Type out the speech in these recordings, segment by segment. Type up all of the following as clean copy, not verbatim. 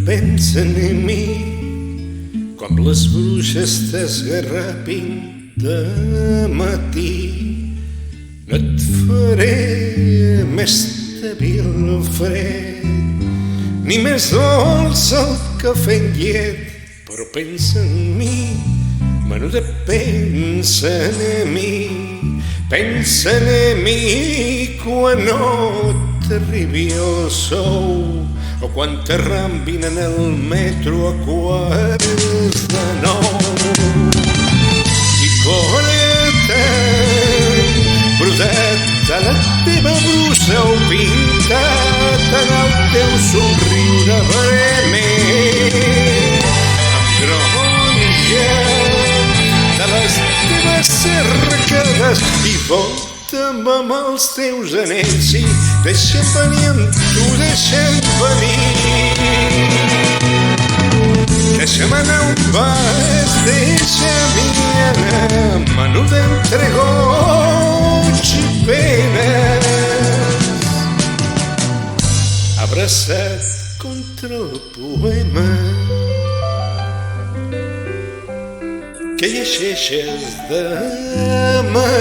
pensa en mi com les bruixes t'esgarrapin de matí. No et faré més débil o fred, ni més dolç el cafè amb llet, però pensa en mi, menuda, pensa en mi, pensa en mi quan no t'arribi el sou o quan t'arrambin en el metro a quarts de 9. I coreta, brodat a la teva brusa o pintat en el teu somriure vermell, amb gronja de les teves cercades i volta'm amb els teus anells i deixa'm venir amb tu, deixa'm venir. Deixa'm anar un pas, deixa'm anar, menuda entre goig i penes, abraçat contra el poema que llegeixes d'amagat.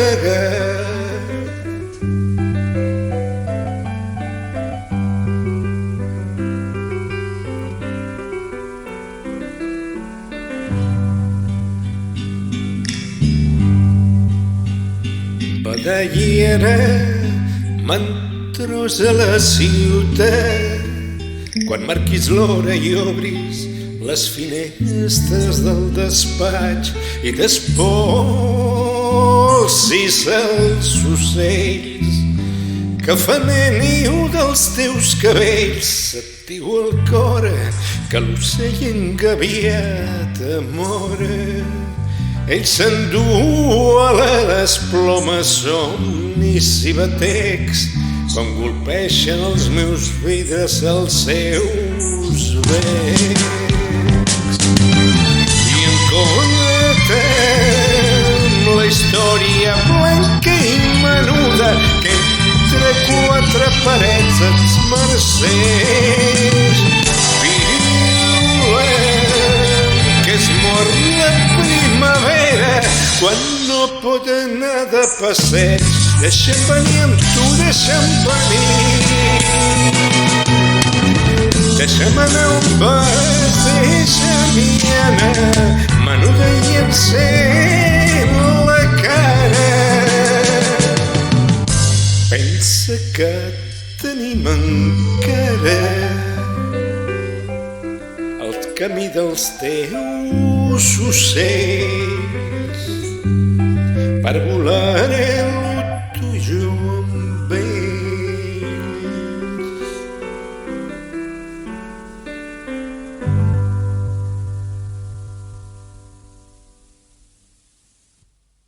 Badallera, mentrós a la ciutat, quan marquis l'hora i obris les finestres del despatx i t'espolsis els ocells que fan niu dels teus cabells. Et diu el cor que l'ocell engaviat mora, ell s'endú a les plomes somnis i batecs quan golpeixen els meus vidres els seus becs. I enconatem la història blanca i menuda que entre quatre parets ens merceix. Violem que es mor la primavera quan no pot anar de passeig. Deixa'm venir amb tu, deixa'm venir. Deixa'm anar un pas, deixa'm anar, menuda, i encén la cara. Pensa que tenim encara el camí dels teus ocells per volar